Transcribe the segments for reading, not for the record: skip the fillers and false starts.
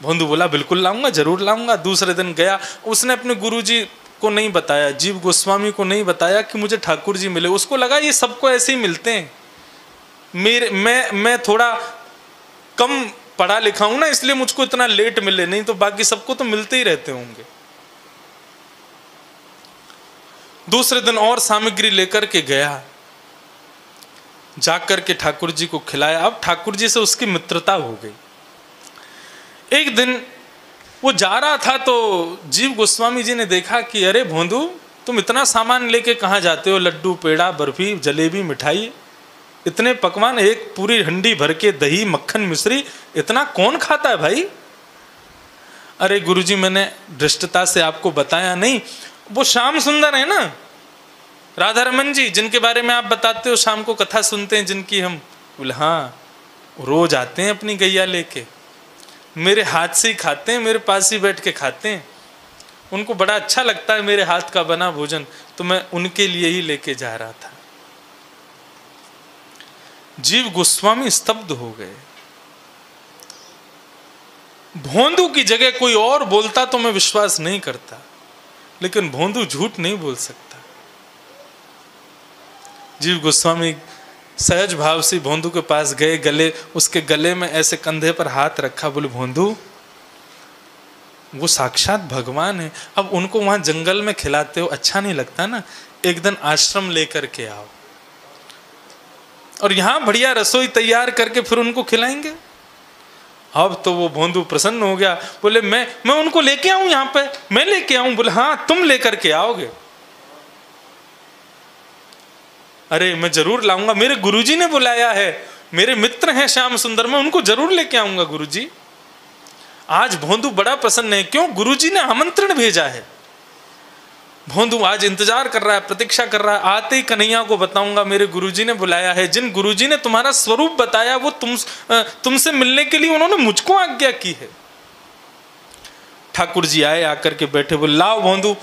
भोंदू बोला बिल्कुल लाऊंगा, जरूर लाऊंगा। दूसरे दिन गया, उसने अपने गुरुजी को नहीं बताया, जीव गोस्वामी को नहीं बताया कि मुझे ठाकुर जी मिले। उसको लगा ये सबको ऐसे ही मिलते हैं, मैं थोड़ा कम पढ़ा लिखा हूं ना, इसलिए मुझको इतना लेट मिले, नहीं तो बाकी सबको तो मिलते ही रहते होंगे। दूसरे दिन और सामग्री लेकर के गया, जाकर के ठाकुर जी को खिलाया। अब ठाकुर जी से उसकी मित्रता हो गई। एक दिन वो जा रहा था तो जीव गोस्वामी जी ने देखा कि अरे भोंदू, तुम इतना सामान लेके कहाँ जाते हो? लड्डू, पेड़ा, बर्फी, जलेबी, मिठाई, इतने पकवान, एक पूरी हंडी भर के दही, मक्खन, मिश्री, इतना कौन खाता है भाई? अरे गुरुजी, मैंने धृष्टता से आपको बताया नहीं, वो श्याम सुंदर है ना, राधा रमन जी, जिनके बारे में आप बताते हो, शाम को कथा सुनते हैं जिनकी हम। बोले हाँ, रोज आते हैं अपनी गैया लेके, मेरे हाथ से ही खाते हैं, मेरे पास ही बैठ के खाते हैं, उनको बड़ा अच्छा लगता है मेरे हाथ का बना भोजन, तो मैं उनके लिए ही लेके जा रहा था। जीव गोस्वामी स्तब्ध हो गए। भोंदू की जगह कोई और बोलता तो मैं विश्वास नहीं करता, लेकिन भोंदू झूठ नहीं बोल सकता। जीव गोस्वामी सहज भाव से भोंदू के पास गए, गले, उसके गले में ऐसे कंधे पर हाथ रखा, बोले भोंदू, वो साक्षात भगवान है, अब उनको वहां जंगल में खिलाते हो, अच्छा नहीं लगता ना, एक दिन आश्रम लेकर के आओ और यहां बढ़िया रसोई तैयार करके फिर उनको खिलाएंगे। अब तो वो भोंदू प्रसन्न हो गया, बोले मैं उनको लेके आऊं यहां पे, मैं लेके आऊं? बोले हाँ, तुम लेकर के आओगे? अरे मैं जरूर लाऊंगा, मेरे गुरुजी ने बुलाया है, मेरे मित्र हैं श्याम सुंदर, मैं उनको जरूर लेके आऊंगा गुरुजी। आज भोंदू बड़ा प्रसन्न है, क्यों? गुरुजी ने आमंत्रण भेजा है। भोंदू आज इंतजार कर रहा है, प्रतीक्षा कर रहा है, आते ही कन्हैया को बताऊंगा मेरे गुरुजी ने बुलाया है, जिन गुरुजी ने तुम्हारा स्वरूप बताया वो तुमसे मिलने के लिए उन्होंने मुझको आज्ञा की है। ठाकुर जी आए, आकर के बैठे, बोले लाओ भोंदू,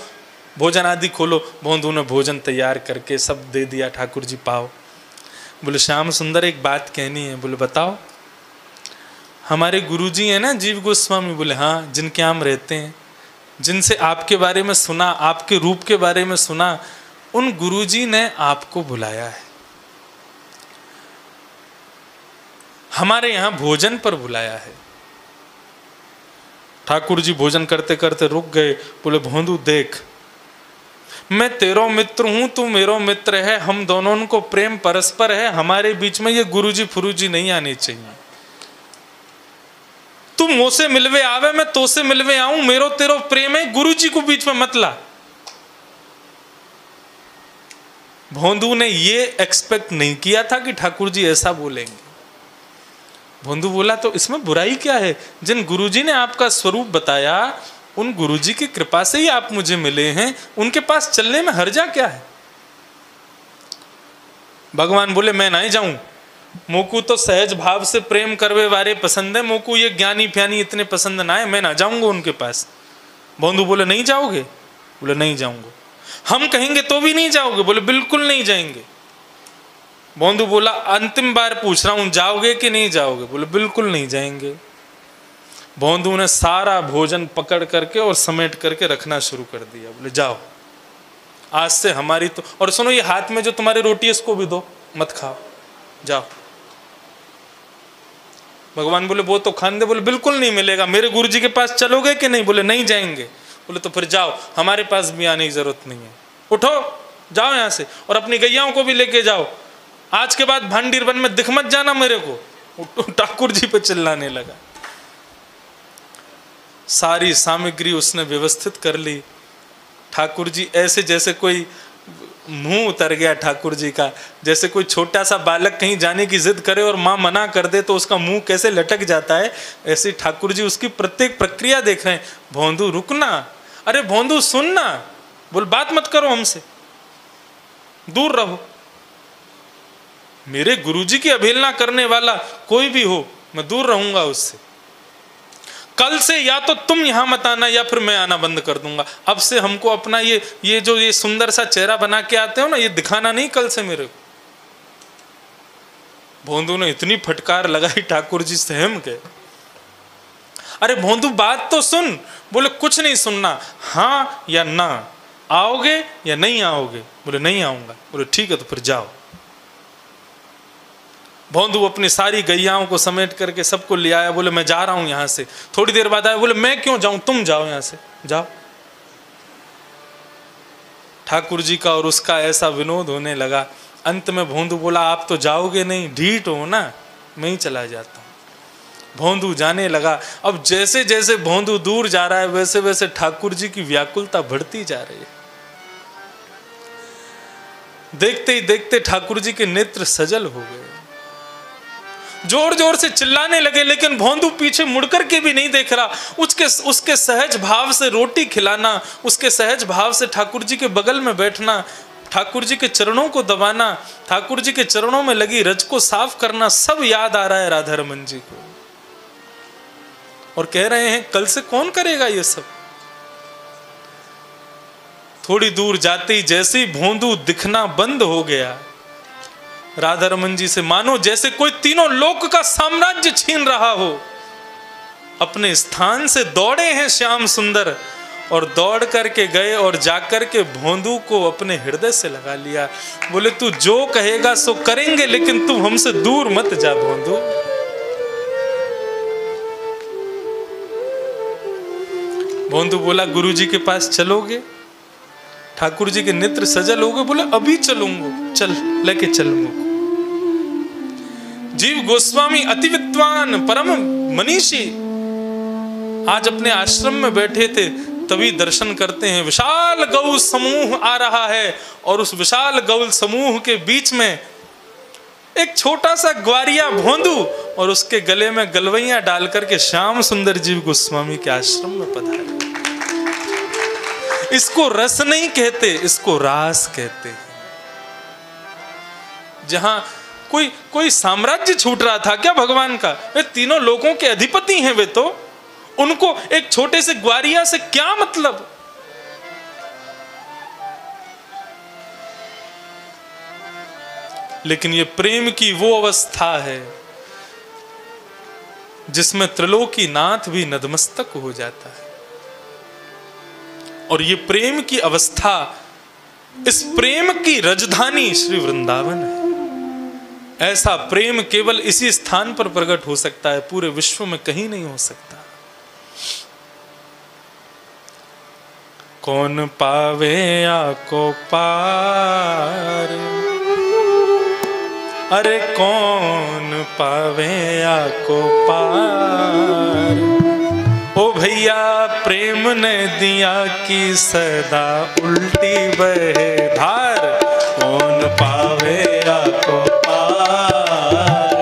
भोजन आदि खोलो। भोंदू ने भोजन तैयार करके सब दे दिया, ठाकुर जी पाओ। बोले श्याम सुंदर, एक बात कहनी है। बोले बताओ। हमारे गुरुजी हैं ना जीव गोस्वामी? बोले हाँ, जिनके हम रहते हैं, जिनसे आपके बारे में सुना, आपके रूप के बारे में सुना, उन गुरुजी ने आपको बुलाया है, हमारे यहां भोजन पर बुलाया है। ठाकुर जी भोजन करते करते रुक गए। बोले भोंदू देख, मैं तेरो मित्र हूं, तू मेरो मित्र है, हम दोनों को प्रेम परस्पर है, हमारे बीच में ये गुरुजी फुरुजी नहीं आनी चाहिए। तू मुझसे मिलवे आवे, मैं तो से मिलवे आऊं, मेरो तेरो प्रेम है, गुरुजी को बीच में मत ला। भोंदू ने ये एक्सपेक्ट नहीं किया था कि ठाकुर जी ऐसा बोलेंगे। भोंदू बोला तो इसमें बुराई क्या है? जिन गुरुजी ने आपका स्वरूप बताया, उन गुरुजी की कृपा से ही आप मुझे मिले हैं, उनके पास चलने में हर्जा क्या है? भगवान बोले मैं नहीं जाऊं, मोकू तो सहज भाव से प्रेम करवे वारे पसंद है, मोकू ये ज्ञानी फ्यानी इतने पसंद ना है, मैं ना जाऊंगा उनके पास। भोंदू बोले नहीं जाओगे? बोले नहीं जाऊंगा। हम कहेंगे तो भी नहीं जाओगे? बोले बिल्कुल नहीं जाएंगे। भोंदू बोला अंतिम बार पूछ रहा हूं, जाओगे कि नहीं जाओगे? बोले बिल्कुल नहीं जाएंगे। भोंदू ने सारा भोजन पकड़ करके और समेट करके रखना शुरू कर दिया। बोले जाओ, आज से हमारी तो, और सुनो ये हाथ में जो तुम्हारी रोटी है इसको भी दो, मत खाओ, जाओ। भगवान बोले वो तो खाने दे। बोले बिल्कुल नहीं मिलेगा। मेरे गुरुजी के पास चलोगे कि नहीं? बोले नहीं जाएंगे। बोले तो फिर जाओ, हमारे पास भी आने की जरूरत नहीं है, उठो जाओ यहां से, और अपनी गैयाओं को भी लेके जाओ, आज के बाद भांडीर वन में दिख मत जाना मेरे को। ठाकुर जी पे चिल्लाने लगा। सारी सामग्री उसने व्यवस्थित कर ली। ठाकुर जी ऐसे जैसे कोई मुंह उतर गया ठाकुर जी का, जैसे कोई छोटा सा बालक कहीं जाने की जिद करे और माँ मना कर दे तो उसका मुंह कैसे लटक जाता है, ऐसे ठाकुर जी उसकी प्रत्येक प्रक्रिया देख रहे हैं। भोंदू रुकना, अरे भोंदू सुनना, बोल बात मत करो हमसे, दूर रहो। मेरे गुरुजी की अवहेलना करने वाला कोई भी हो, मैं दूर रहूंगा उससे। कल से या तो तुम यहां मत आना या फिर मैं आना बंद कर दूंगा। अब से हमको अपना ये जो ये सुंदर सा चेहरा बना के आते हो ना, ये दिखाना नहीं कल से मेरे को। भोंदू ने इतनी फटकार लगाई, ठाकुर जी सहम गए। अरे भोंदू बात तो सुन। बोले कुछ नहीं सुनना, हाँ या ना, आओगे या नहीं आओगे? बोले नहीं आऊंगा। बोले ठीक है तो फिर जाओ। भोंदू अपनी सारी गैयाओं को समेट करके सबको ले आया। बोले मैं जा रहा हूं यहां से। थोड़ी देर बाद आया, बोले मैं क्यों जाऊं, तुम जाओ यहां से, जाओ। ठाकुर जी का और उसका ऐसा विनोद होने लगा। अंत में भोंदू बोला आप तो जाओगे नहीं, ढीठ हो ना, मैं ही चला जाता हूं। भोंदू जाने लगा। अब जैसे जैसे भोंदू दूर जा रहा है वैसे वैसे ठाकुर जी की व्याकुलता बढ़ती जा रही है। देखते ही देखते ठाकुर जी के नेत्र सजल हो गए, जोर जोर से चिल्लाने लगे, लेकिन भोंदू पीछे मुड़कर के भी नहीं देख रहा। उसके सहज भाव से रोटी खिलाना, उसके सहज भाव से ठाकुर जी के बगल में बैठना, ठाकुर जी के चरणों को दबाना, ठाकुर जी के चरणों में लगी रज को साफ करना, सब याद आ रहा है राधा रमन जी को। और कह रहे हैं कल से कौन करेगा ये सब। थोड़ी दूर जाते ही जैसे ही भोंदू दिखना बंद हो गया, राधा रमन जी से मानो जैसे कोई तीनों लोक का साम्राज्य छीन रहा हो। अपने स्थान से दौड़े हैं श्याम सुंदर, और दौड़ करके गए और जाकर के भोंदू को अपने हृदय से लगा लिया। बोले तू जो कहेगा सो करेंगे, लेकिन तू हमसे दूर मत जा भोंदू। भोंदू बोला गुरु जी के पास चलोगे? ठाकुर जी के नेत्र सजल हो गए। बोले अभी चलूंगा, चल लेके चलूंगा। जीव गोस्वामी अति विद्वान परम मनीषी आज अपने आश्रम में बैठे थे, तभी दर्शन करते हैं विशाल गौ समूह आ रहा है, और उस विशाल गौ समूह के बीच में एक छोटा सा ग्वारिया भोंदू और उसके गले में गलवैया डाल करके श्याम सुंदर जीव गोस्वामी के आश्रम में पधारे। इसको रस नहीं कहते, इसको रास कहते हैं। जहां कोई साम्राज्य छूट रहा था क्या भगवान का? वे तीनों लोगों के अधिपति हैं, वे तो उनको एक छोटे से ग्वारिया से क्या मतलब। लेकिन ये प्रेम की वो अवस्था है जिसमें त्रिलोकी नाथ भी नतमस्तक हो जाता है। और ये प्रेम की अवस्था, इस प्रेम की राजधानी श्री वृंदावन है। ऐसा प्रेम केवल इसी स्थान पर प्रकट हो सकता है, पूरे विश्व में कहीं नहीं हो सकता। कौन पावे आको पार, अरे कौन पावे आको पार। ओ भैया प्रेम ने दिया कि सदा उल्टी बहे धार। कौन पावे आको पार,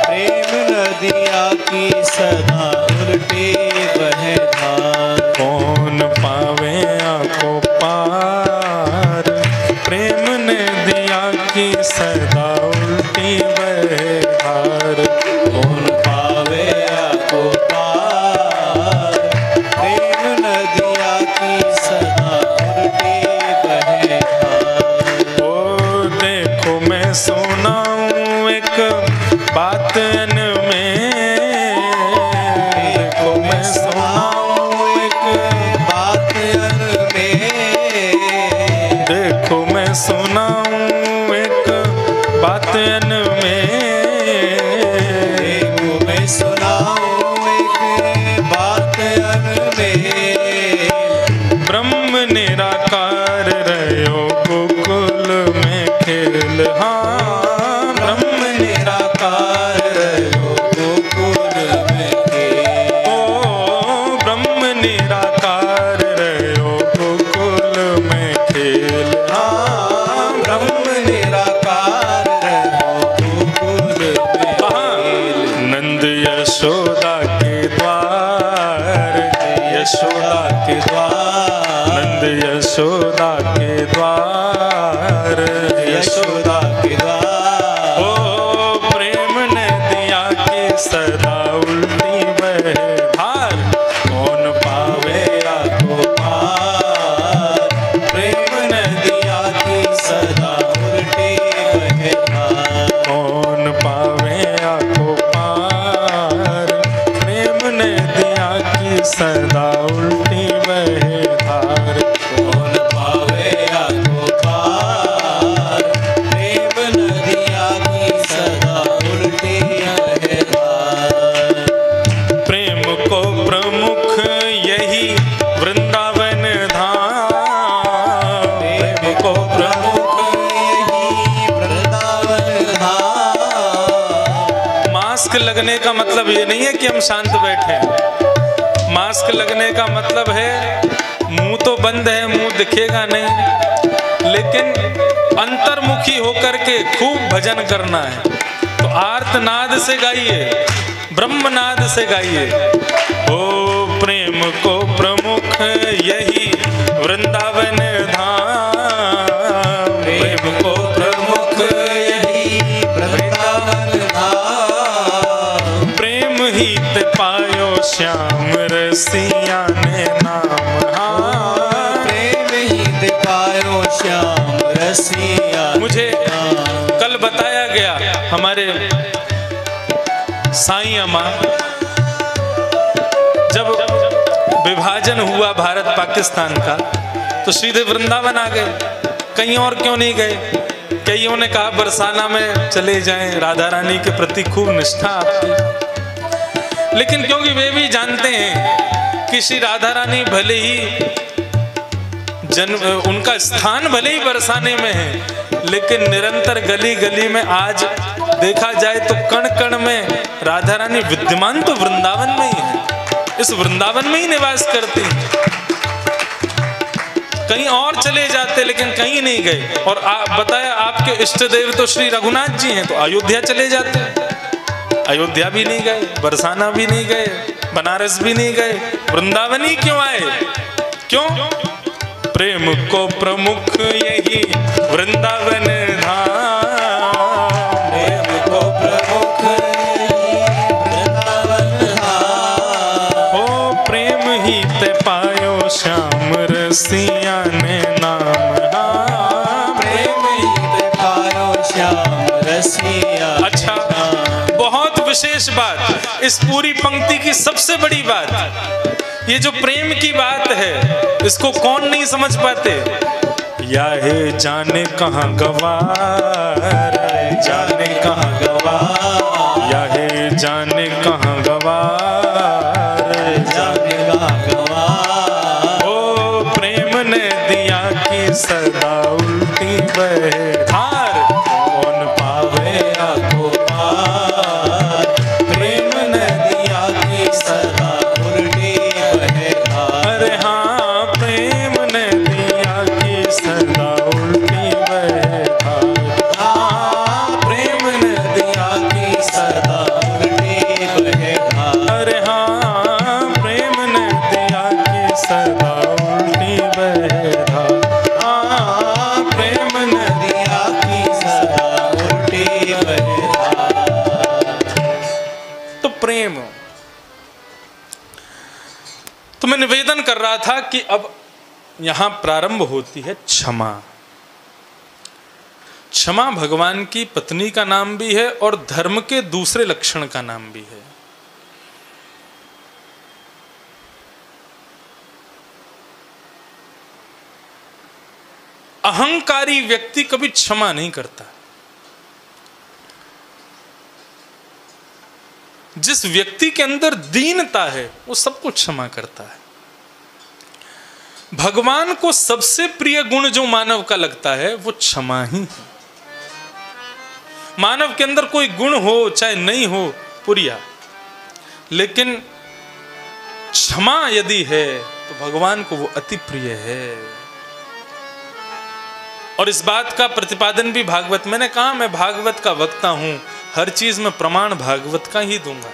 प्रेम ने दिया कि सदा उल्टी बहे धार। कौन पावे आको पार, प्रेम ने दिया कि सदा उल्टी बहे धार। कौन पावे आको पार, प्रेम ने दिया कि सदा उल्टी बहे धार। ओ देखो मैं सुनाऊं एक बात में, देखो मैं सुनाऊं एक बात में, देखो मैं सुनाऊं एक बात में। देखो मैं सुनाऊं एक बात में। ब्रह्म निराकार रहो गोकुल में खेल, हाँ ब्रह्म निराकार रहो गोकुल में खेल। ओ ब्रह्म निराकार रहो गोकुल में खेल, हाँ ब्रह्म निराकार रहो गोकुल में खेल। नंद यशोदा के द्वार, यशोदा के द्वार, नंद यशोदा के द्वार, यशोदा के द्वार। ओ प्रेम ने दिया कि सदा उल्टी बहे धार। कौन पावे आको पार, प्रेम ने दिया कि सदा उल्टी बहे धार। कौन पावे आको पार, प्रेम ने दिया सदा उल्टी बहे धार। कौन पावे आगो पार, प्रेम नदिया की सदा उल्टी बहे धार। प्रेम को प्रमुख यही वृंदावन धाम। प्रेम को प्रमुख यही वृंदावन धाम। मास्क लगने का मतलब ये नहीं है कि हम शांत बैठे। मास्क लगने का मतलब है मुंह तो बंद है, मुंह दिखेगा नहीं, लेकिन अंतर्मुखी होकर के खूब भजन करना है। तो आर्तनाद से गाइए, ब्रह्मनाद से गाइए। ओ प्रेम को प्रमुख यही वृंदावन धाम। प्रेम को प्रमुख यही वृंदावन धाम। प्रेम ही ते पायो श्याम रसिया ने नाम। हाँ प्रेम ही ते पायो श्याम रसिया। मुझे कल बताया गया हमारे साईं अम्मा, जब विभाजन हुआ भारत पाकिस्तान का तो सीधे वृंदावन आ गए, कहीं और क्यों नहीं गए। कईयों ने कहा बरसाना में चले जाएं, राधा रानी के प्रति खूब निष्ठा आपकी। लेकिन क्योंकि वे भी जानते हैं कि श्री राधा रानी भले ही उनका स्थान भले ही बरसाने में है, लेकिन निरंतर गली गली में आज देखा जाए तो कण कण में राधा रानी विद्यमान तो वृंदावन में ही है, इस वृंदावन में ही निवास करती हैं। कहीं और चले जाते लेकिन कहीं नहीं गए। और बताया आपके इष्ट देव तो श्री रघुनाथ जी हैं, तो अयोध्या चले जाते, अयोध्या भी नहीं गए, बरसाना भी नहीं गए, बनारस भी नहीं गए, वृंदावन ही क्यों आए? क्यों? प्रेम को प्रमुख यही वृंदावन धाम। प्रेम को प्रमुख यही वृंदावन धाम। ओ प्रेम ही ते पायो श्याम रसिया ने नाम। हाँ प्रेम ही ते पायो श्याम रसिया। अच्छा, बहुत विशेष बात, इस पूरी पंक्ति की सबसे बड़ी बात, ये जो प्रेम की बात है, इसको कौन नहीं समझ पाते। या है जाने कहाँ गवार, जाने कहाँ गवार, या है जाने कहाँ गवार, जाने कहाँ गवार। ओ प्रेम ने दिया कि सदा उल्टी बहे धार। कौन पावे आगो पार, प्रेम नदिया की सदा उल्टी बहे धार। अरे हाँ प्रेम ने दिया कि सदा उल्टी बहे धार। हाँ प्रेम नदिया की सदा उल्टी बहे धार। अरे हाँ प्रेम ने दिया कि सदा उल्टी बहे धार। हाँ प्रेम नदिया की सदा उल्टी बहे धार। तो प्रेम, तो मैं निवेदन कर रहा था कि अब यहां प्रारंभ होती है क्षमा। क्षमा भगवान की पत्नी का नाम भी है और धर्म के दूसरे लक्षण का नाम भी है। अहंकारी व्यक्ति कभी क्षमा नहीं करता। जिस व्यक्ति के अंदर दीनता है वो सबको क्षमा करता है। भगवान को सबसे प्रिय गुण जो मानव का लगता है वो क्षमा ही है। मानव के अंदर कोई गुण हो चाहे नहीं हो पुरिया, लेकिन क्षमा यदि है तो भगवान को वो अति प्रिय है। और इस बात का प्रतिपादन भी भागवत, मैंने कहा मैं भागवत का वक्ता हूं, हर चीज में प्रमाण भागवत का ही दूंगा।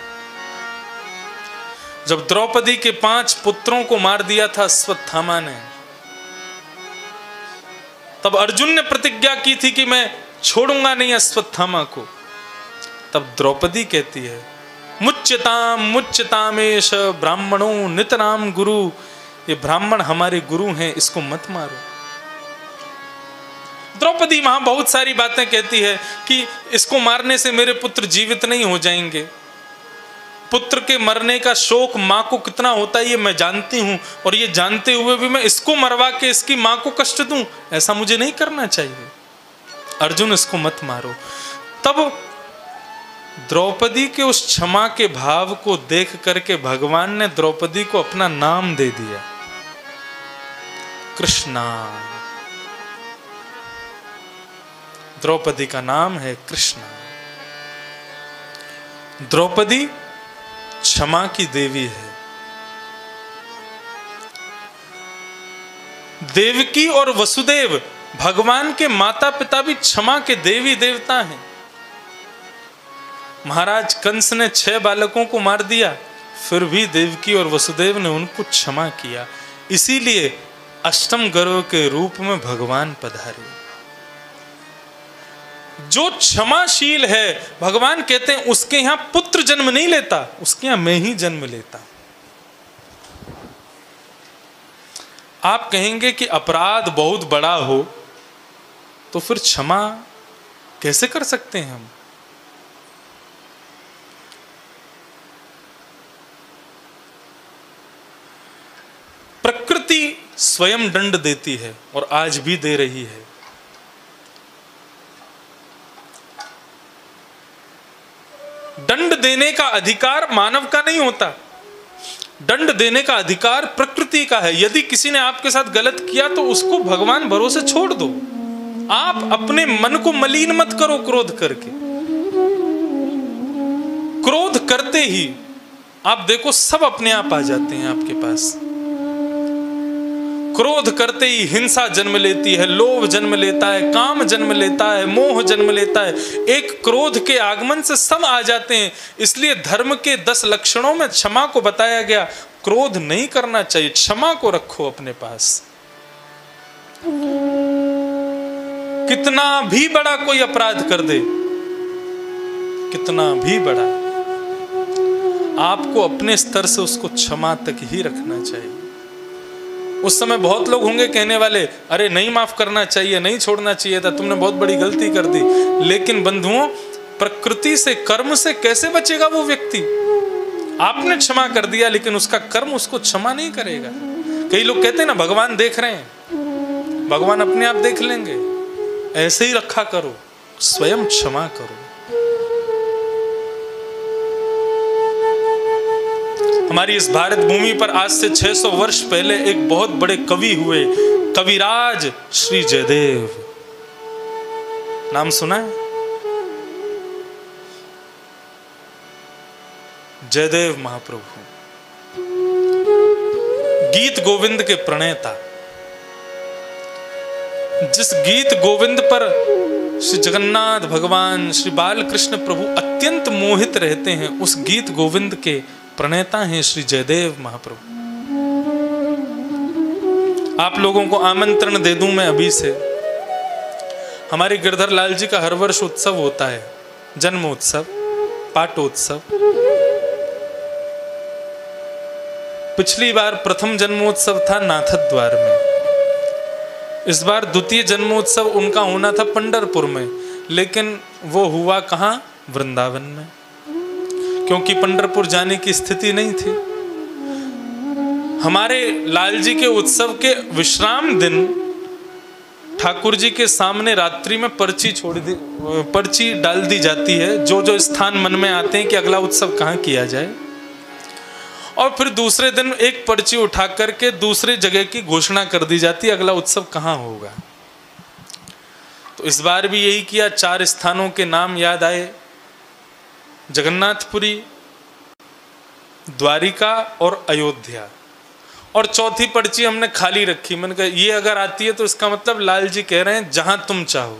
जब द्रौपदी के 5 पुत्रों को मार दिया था अश्वत्थामा ने, तब अर्जुन ने प्रतिज्ञा की थी कि मैं छोड़ूंगा नहीं अश्वत्थामा को। तब द्रौपदी कहती है मुच्यताम मुच्यतामेश ब्राह्मणों नितराम गुरु, ये ब्राह्मण हमारे गुरु हैं, इसको मत मारो। द्रौपदी वहां बहुत सारी बातें कहती है कि इसको मारने से मेरे पुत्र जीवित नहीं हो जाएंगे। पुत्र के मरने का शोक माँ को कितना होता है ये मैं जानती हूँ, और ये जानते हुए भी मैं इसको मरवा के इसकी माँ को कष्ट दूं, ऐसा मुझे नहीं करना चाहिए। अर्जुन इसको मत मारो। तब द्रौपदी के उस क्षमा के भाव को देख करके भगवान ने द्रौपदी को अपना नाम दे दिया, कृष्णा। द्रौपदी का नाम है कृष्णा। द्रौपदी क्षमा की देवी है। देवकी और वसुदेव भगवान के माता पिता भी क्षमा के देवी देवता हैं। महाराज कंस ने 6 बालकों को मार दिया, फिर भी देवकी और वसुदेव ने उनको क्षमा किया। इसीलिए अष्टम गर्भ के रूप में भगवान पधारे। जो क्षमाशील है, भगवान कहते हैं उसके यहां पुत्र जन्म नहीं लेता, उसके यहां मैं ही जन्म लेता। आप कहेंगे कि अपराध बहुत बड़ा हो तो फिर क्षमा कैसे कर सकते हैं हम? प्रकृति स्वयं दंड देती है और आज भी दे रही है। दंड देने का अधिकार मानव का नहीं होता, दंड देने का अधिकार प्रकृति का है। यदि किसी ने आपके साथ गलत किया तो उसको भगवान भरोसे छोड़ दो। आप अपने मन को मलिन मत करो क्रोध करके। क्रोध करते ही आप देखो सब अपने आप आ जाते हैं आपके पास। क्रोध करते ही हिंसा जन्म लेती है, लोभ जन्म लेता है, काम जन्म लेता है, मोह जन्म लेता है। एक क्रोध के आगमन से सब आ जाते हैं। इसलिए धर्म के 10 लक्षणों में क्षमा को बताया गया। क्रोध नहीं करना चाहिए, क्षमा को रखो अपने पास। कितना भी बड़ा कोई अपराध कर दे, कितना भी बड़ा, आपको अपने स्तर से उसको क्षमा तक ही रखना चाहिए। उस समय बहुत लोग होंगे कहने वाले, अरे नहीं माफ करना चाहिए, नहीं छोड़ना चाहिए था, तुमने बहुत बड़ी गलती कर दी। लेकिन बंधुओं, प्रकृति से, कर्म से कैसे बचेगा वो व्यक्ति? आपने क्षमा कर दिया लेकिन उसका कर्म उसको क्षमा नहीं करेगा। कई लोग कहते हैं ना भगवान देख रहे हैं, भगवान अपने आप देख लेंगे। ऐसे ही रखा करो, स्वयं क्षमा करो। हमारी इस भारत भूमि पर आज से 600 वर्ष पहले एक बहुत बड़े कवि हुए, कविराज श्री जयदेव। नाम सुना है? जयदेव महाप्रभु, गीत गोविंद के प्रणेता। जिस गीत गोविंद पर श्री जगन्नाथ भगवान, श्री बालकृष्ण प्रभु अत्यंत मोहित रहते हैं, उस गीत गोविंद के प्रणेता हैं श्री जयदेव महाप्रभु। आप लोगों को आमंत्रण दे दूं मैं अभी से। हमारे गिरधर लाल जी का हर वर्ष उत्सव होता है, जन्म उत्सव, पाटोत्सव। पिछली बार प्रथम जन्मोत्सव था नाथद्वार में, इस बार द्वितीय जन्मोत्सव उनका होना था पंढरपुर में, लेकिन वो हुआ कहां? वृंदावन में, क्योंकि पंढरपुर जाने की स्थिति नहीं थी। हमारे लाल जी के उत्सव के विश्राम दिन ठाकुर जी के सामने रात्रि में पर्ची डाल दी जाती है, जो जो स्थान मन में आते हैं कि अगला उत्सव कहाँ किया जाए। और फिर दूसरे दिन एक पर्ची उठा करके दूसरी जगह की घोषणा कर दी जाती है, अगला उत्सव कहाँ होगा। तो इस बार भी यही किया। 4 स्थानों के नाम याद आए, जगन्नाथपुरी, द्वारिका और अयोध्या। और चौथी पर्ची हमने खाली रखी। मैंने कहा ये अगर आती है तो इसका मतलब लाल जी कह रहे हैं जहां तुम चाहो।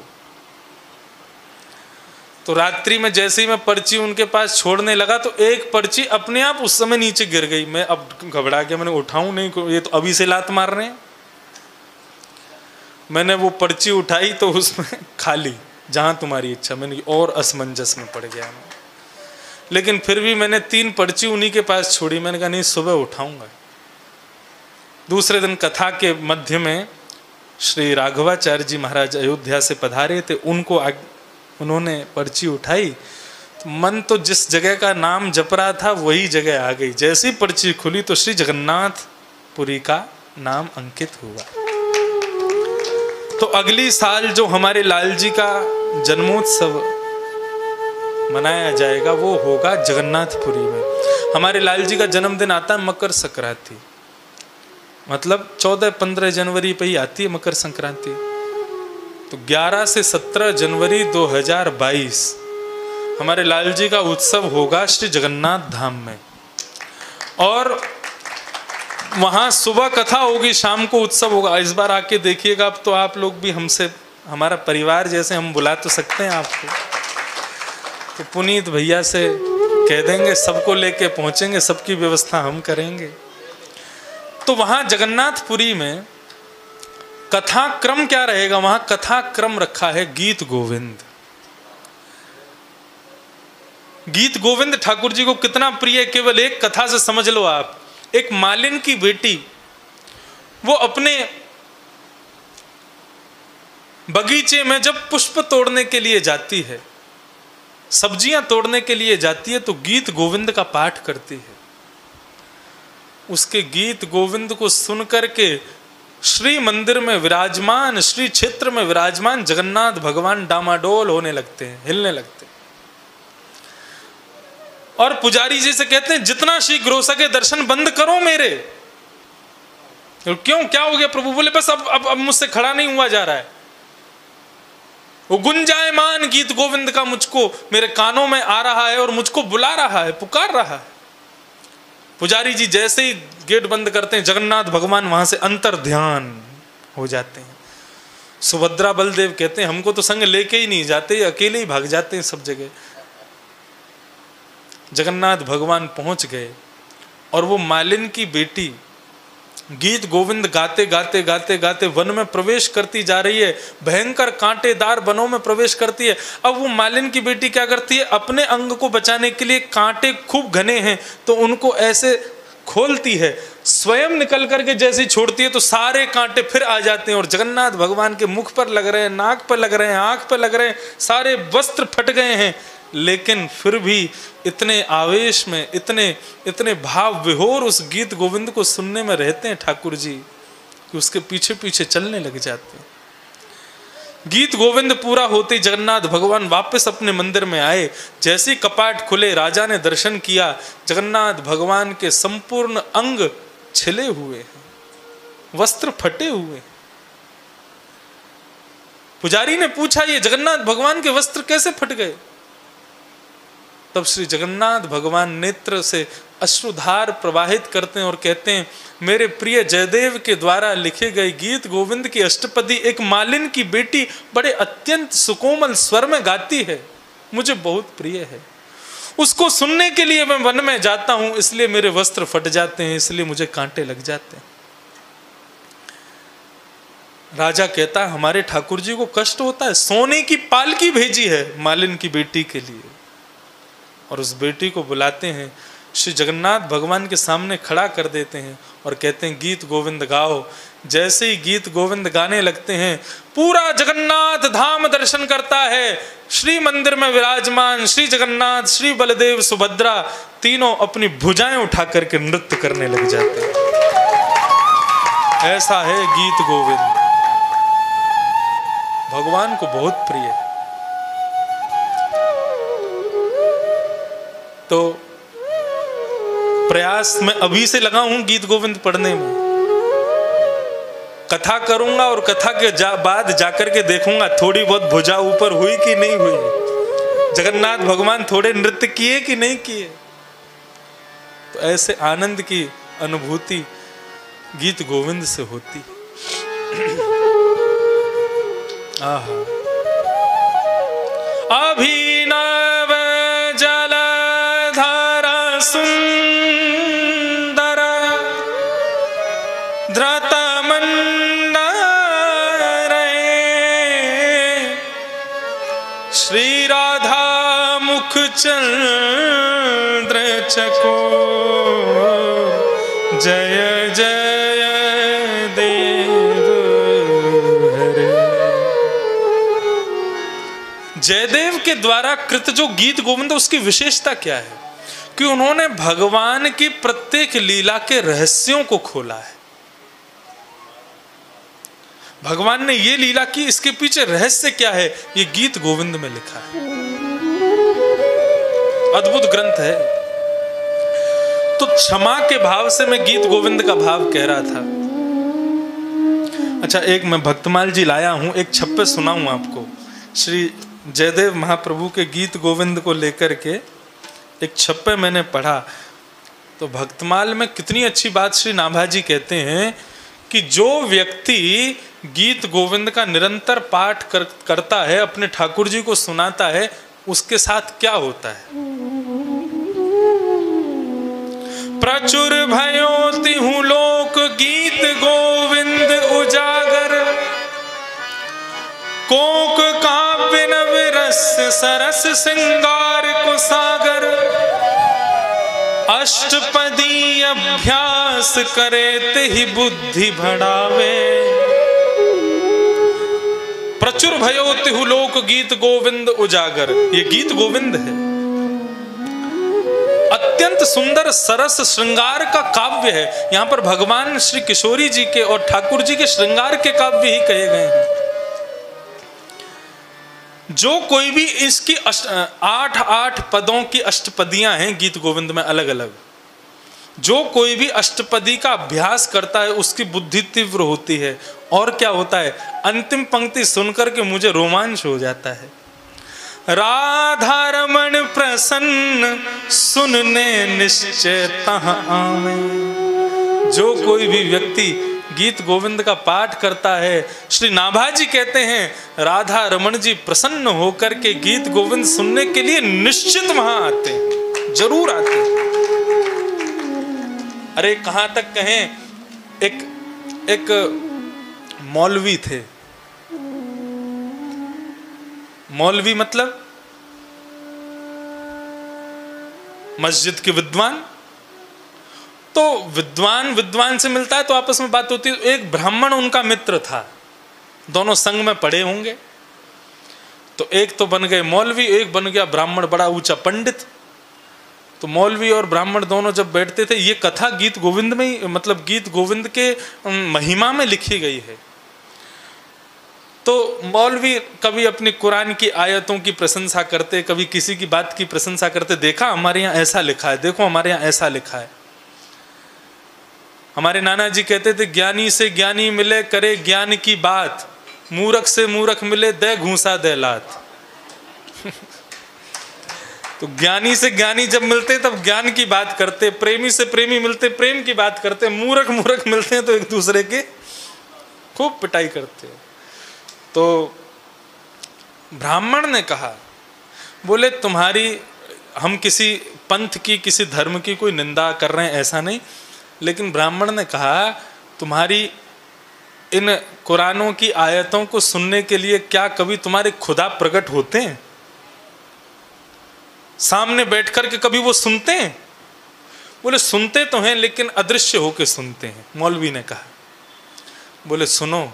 तो रात्रि में जैसे ही मैं पर्ची उनके पास छोड़ने लगा तो एक पर्ची अपने आप उस समय नीचे गिर गई। मैं अब घबरा गया, मैंने उठाऊं नहीं, ये तो अभी से लात मार रहे हैं। मैंने वो पर्ची उठाई तो उसमें खाली, जहां तुम्हारी इच्छा। मैंने और असमंजस में पड़ गया मैं। लेकिन फिर भी मैंने 3 पर्ची उन्हीं के पास छोड़ी। मैंने कहा नहीं, सुबह उठाऊंगा। दूसरे दिन कथा के मध्य में श्री राघवाचार्य जी महाराज अयोध्या से पधारे थे, उन्होंने पर्ची उठाई मन तो जिस जगह का नाम जप रहा था वही जगह आ गई। जैसी पर्ची खुली तो श्री जगन्नाथपुरी का नाम अंकित हुआ। तो अगली साल जो हमारे लाल जी का जन्मोत्सव मनाया जाएगा वो होगा जगन्नाथपुरी में। हमारे लाल जी का जन्मदिन आता है मकर संक्रांति, मतलब 14-15 जनवरी पे ही आती है मकर संक्रांति। तो 11 से 17 जनवरी 2022 हमारे लाल जी का उत्सव होगा श्री जगन्नाथ धाम में, और वहाँ सुबह कथा होगी, शाम को उत्सव होगा। इस बार आके देखिएगा। अब तो आप लोग भी हमसे, हमारा परिवार जैसे, हम बुला तो सकते हैं आपको, तो पुनीत भैया से कह देंगे, सबको लेके पहुँचेंगे, सबकी व्यवस्था हम करेंगे। तो वहाँ जगन्नाथपुरी में कथा क्रम क्या रहेगा? वहाँ कथा क्रम रखा है गीत गोविंद। गीत गोविंद ठाकुर जी को कितना प्रिय है, केवल एक कथा से समझ लो आप। एक मालिन की बेटी, वो अपने बगीचे में जब पुष्प तोड़ने के लिए जाती है, सब्जियां तोड़ने के लिए जाती है, तो गीत गोविंद का पाठ करती है। उसके गीत गोविंद को सुनकर के श्री मंदिर में विराजमान, श्री क्षेत्र में विराजमान जगन्नाथ भगवान डामाडोल होने लगते हैं, हिलने लगते हैं। और पुजारी जी से कहते हैं, जितना शीघ्र हो सके दर्शन बंद करो मेरे। क्यों, क्या हो गया प्रभु? बोले बस अब मुझसे खड़ा नहीं हुआ जा रहा है। वो गुंजायमान गीत गोविंद का मुझको मेरे कानों में आ रहा है और मुझको बुला रहा है, पुकार रहा है। पुजारी जी जैसे ही गेट बंद करते हैं, जगन्नाथ भगवान वहां से अंतर ध्यान हो जाते हैं। सुभद्रा बलदेव कहते हैं, हमको तो संग लेके ही नहीं जाते, अकेले ही भाग जाते हैं सब जगह। जगन्नाथ भगवान पहुंच गए और वो मालिन की बेटी गीत गोविंद गाते गाते गाते गाते वन में प्रवेश करती जा रही है। भयंकर कांटेदार वनों में प्रवेश करती है। अब वो मालिन की बेटी क्या करती है, अपने अंग को बचाने के लिए, कांटे खूब घने हैं तो उनको ऐसे खोलती है, स्वयं निकल करके जैसे छोड़ती है तो सारे कांटे फिर आ जाते हैं और जगन्नाथ भगवान के मुख पर लग रहे हैं, नाक पर लग रहे हैं, आंख पर लग रहे हैं, सारे वस्त्र फट गए हैं। लेकिन फिर भी इतने आवेश में, इतने भाव विहोर उस गीत गोविंद को सुनने में रहते हैं ठाकुर जी कि उसके पीछे पीछे चलने लग जाते हैं। गीत गोविंद पूरा होते ही जगन्नाथ भगवान वापस अपने मंदिर में आए। जैसे ही कपाट खुले, राजा ने दर्शन किया, जगन्नाथ भगवान के संपूर्ण अंग छिले हुए हैं, वस्त्र फटे हुए हैं। पुजारी ने पूछा, ये जगन्नाथ भगवान के वस्त्र कैसे फट गए? तब श्री जगन्नाथ भगवान नेत्र से अश्रुधार प्रवाहित करते हैं और कहते हैं, मेरे प्रिय जयदेव के द्वारा लिखे गए गीत गोविंद की अष्टपदी एक मालिन की बेटी बड़े अत्यंत सुकोमल स्वर में गाती है, मुझे बहुत प्रिय है। उसको सुनने के लिए मैं वन में जाता हूं, इसलिए मेरे वस्त्र फट जाते हैं, इसलिए मुझे कांटे लग जाते हैं। राजा कहता है, हमारे ठाकुर जी को कष्ट होता है, सोने की पालकी भेजी है मालिन की बेटी के लिए। और उस बेटी को बुलाते हैं, श्री जगन्नाथ भगवान के सामने खड़ा कर देते हैं और कहते हैं, गीत गोविंद गाओ। जैसे ही गीत गोविंद गाने लगते हैं, पूरा जगन्नाथ धाम दर्शन करता है। श्री मंदिर में विराजमान श्री जगन्नाथ, श्री बलदेव, सुभद्रा तीनों अपनी भुजाएं उठा करके नृत्य करने लग जाते हैं। ऐसा है गीत गोविंद, भगवान को बहुत प्रिय है। तो प्रयास मैं अभी से लगा हूं गीत गोविंद पढ़ने में। कथा करूंगा और कथा के बाद जाकर के देखूंगा थोड़ी बहुत भुजा ऊपर हुई कि नहीं हुई, जगन्नाथ भगवान थोड़े नृत्य किए कि नहीं किए। तो ऐसे आनंद की अनुभूति गीत गोविंद से होती। आहा, अभिनव जलधारा सुंदर धृत श्री राधा मुख चंद्र चको, जय जय देव हरे। जयदेव के द्वारा कृत जो गीत गोविंद, उसकी विशेषता क्या है कि उन्होंने भगवान की प्रत्येक लीला के रहस्यों को खोला है। भगवान ने ये लीला की, इसके पीछे रहस्य क्या है, ये गीत गोविंद में लिखा है। अद्भुत ग्रंथ है। तो क्षमा के भाव से मैं गीत गोविंद का भाव कह रहा था। अच्छा, एक मैं भक्तमाल जी लाया हूं, एक छप्पे सुनाऊं आपको। श्री जयदेव महाप्रभु के गीत गोविंद को लेकर के एक छप्पे मैंने पढ़ा, तो भक्तमाल में कितनी अच्छी बात श्री नाभाजी कहते हैं कि जो व्यक्ति गीत गोविंद का निरंतर पाठ करता है, अपने ठाकुर जी को सुनाता है, उसके साथ क्या होता है। प्रचुर भयो तिहु लोक गीत गोविंद उजागर, कोक काव्य नव रस सरस श्रृंगार को सागर, अष्टपदी अभ्यास करे तिहि बुद्धि बढ़ावे, प्रचुर भयो तिहु लोक गीत गोविंद उजागर। ये गीत गोविंद है, अत्यंत सुंदर सरस श्रृंगार का काव्य है। यहां पर भगवान श्री किशोरी जी के और ठाकुर जी के श्रृंगार के काव्य ही कहे गए हैं। जो कोई भी इसकी 8 पदों की अष्टपदियां हैं गीत गोविंद में अलग अलग, जो कोई भी अष्टपदी का अभ्यास करता है उसकी बुद्धि तीव्र होती है। और क्या होता है, अंतिम पंक्ति सुनकर के मुझे रोमांच हो जाता है। राधा रमण प्रसन्न सुनने निश्चय तहाँ आवे। जो कोई भी व्यक्ति गीत गोविंद का पाठ करता है, श्री नाभाजी कहते हैं राधा रमण जी प्रसन्न होकर के गीत गोविंद सुनने के लिए निश्चित वहां आते हैं, जरूर आते हैं। अरे कहां तक कहें, एक मौलवी थे। मौलवी मतलब मस्जिद के विद्वान। तो विद्वान से मिलता है तो आपस में बात होती है। एक ब्राह्मण उनका मित्र था, दोनों संग में पढ़े होंगे। तो एक तो बन गए मौलवी, एक बन गया ब्राह्मण, बड़ा ऊंचा पंडित। तो मौलवी और ब्राह्मण दोनों जब बैठते थे, ये कथा गीत गोविंद में ही, मतलब गीत गोविंद के महिमा में लिखी गई है। तो मौलवी कभी अपनी कुरान की आयतों की प्रशंसा करते, कभी किसी की बात की प्रशंसा करते। देखा हमारे यहाँ ऐसा लिखा है, देखो हमारे यहाँ ऐसा लिखा है। हमारे नाना जी कहते थे ज्ञानी से ज्ञानी मिले करे ज्ञान की बात, मूर्ख से मूर्ख मिले दे घूसा दे लात। तो ज्ञानी से ज्ञानी जब मिलते तब ज्ञान की बात करते, प्रेमी से प्रेमी मिलते प्रेम की बात करते, मूर्ख मिलते हैं तो एक दूसरे की खूब पिटाई करते हैं। तो ब्राह्मण ने कहा, बोले तुम्हारी, हम किसी पंथ की किसी धर्म की कोई निंदा कर रहे हैं ऐसा नहीं, लेकिन ब्राह्मण ने कहा तुम्हारी इन कुरानों की आयतों को सुनने के लिए क्या कभी तुम्हारे खुदा प्रकट होते हैं? सामने बैठ कर के कभी वो सुनते हैं? बोले सुनते तो हैं लेकिन अदृश्य होके सुनते हैं। मौलवी ने कहा, बोले सुनो,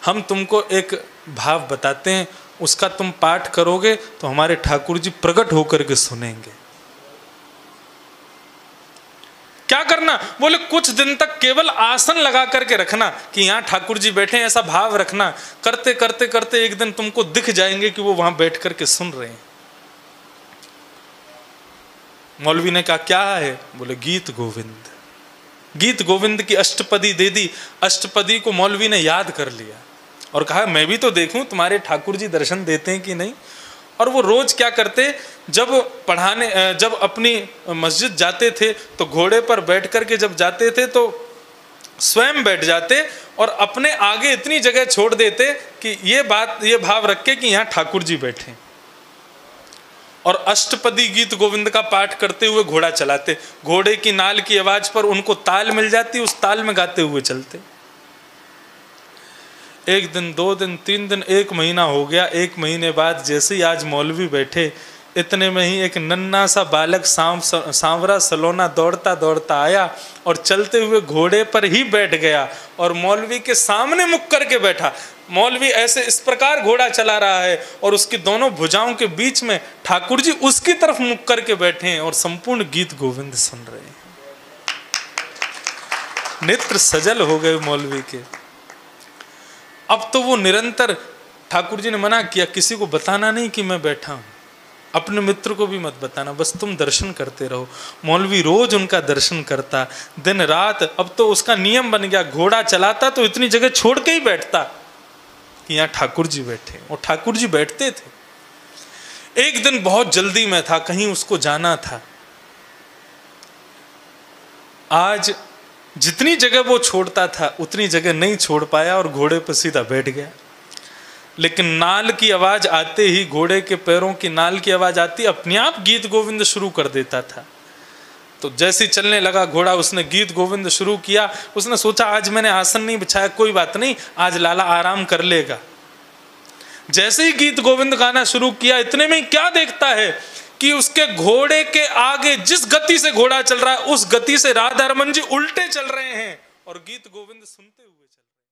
हम तुमको एक भाव बताते हैं, उसका तुम पाठ करोगे तो हमारे ठाकुर जी प्रकट होकर के सुनेंगे। क्या करना? बोले कुछ दिन तक केवल आसन लगा करके रखना कि यहाँ ठाकुर जी बैठे हैं, ऐसा भाव रखना। करते करते करते एक दिन तुमको दिख जाएंगे कि वो वहां बैठ करके सुन रहे हैं। मौलवी ने कहा क्या है? बोले गीत गोविंद। गीत गोविंद की अष्टपदी दे दी। अष्टपदी को मौलवी ने याद कर लिया और कहा मैं भी तो देखूं तुम्हारे ठाकुर जी दर्शन देते हैं कि नहीं। और वो रोज क्या करते, जब अपनी मस्जिद जाते थे तो घोड़े पर बैठ करके जब जाते थे तो स्वयं बैठ जाते और अपने आगे इतनी जगह छोड़ देते कि ये भाव रख के कि यहाँ ठाकुर जी बैठे, और अष्टपदी गीत गोविंद का पाठ करते हुए घोड़ा चलाते। घोड़े की नाल की आवाज पर उनको ताल मिल जाती, उस ताल में गाते हुए चलते। एक दिन, 2 दिन, 3 दिन, 1 महीना हो गया। 1 महीने बाद जैसे ही आज मौलवी बैठे, इतने में ही एक नन्हा सा बालक सांवरा सलोना दौड़ता दौड़ता आया और चलते हुए घोड़े पर ही बैठ गया और मौलवी के सामने मुख करके बैठा। मौलवी ऐसे इस प्रकार घोड़ा चला रहा है और उसकी दोनों भुजाओं के बीच में ठाकुर जी उसकी तरफ मुख करके बैठे हैं और संपूर्ण गीत गोविंद सुन रहे हैं। नेत्र सजल हो गए मौलवी के। अब तो वो निरंतर, ठाकुर जी ने मना किया किसी को बताना नहीं कि मैं बैठा हूं, अपने मित्र को भी मत बताना, बस तुम दर्शन करते रहो। मौलवी रोज उनका दर्शन करता दिन रात। अब तो उसका नियम बन गया, घोड़ा चलाता तो इतनी जगह छोड़ के ही बैठता कि यहाँ ठाकुर जी बैठे, और ठाकुर जी बैठते थे। एक दिन बहुत जल्दी में था, कहीं उसको जाना था। आज जितनी जगह वो छोड़ता था उतनी जगह नहीं छोड़ पाया और घोड़े पर सीधा बैठ गया। लेकिन नाल की आवाज आते ही, घोड़े के पैरों की नाल की आवाज आती, अपने आप गीत गोविंद शुरू कर देता था। तो जैसे ही चलने लगा घोड़ा, उसने गीत गोविंद शुरू किया। उसने सोचा आज मैंने आसन नहीं बिछाया, कोई बात नहीं, आज लाला आराम कर लेगा। जैसे ही गीत गोविंद गाना शुरू किया, इतने में क्या देखता है कि उसके घोड़े के आगे जिस गति से घोड़ा चल रहा है उस गति से राधा रमन जी उल्टे चल रहे हैं और गीत गोविंद सुनते हुए चल रहे हैं।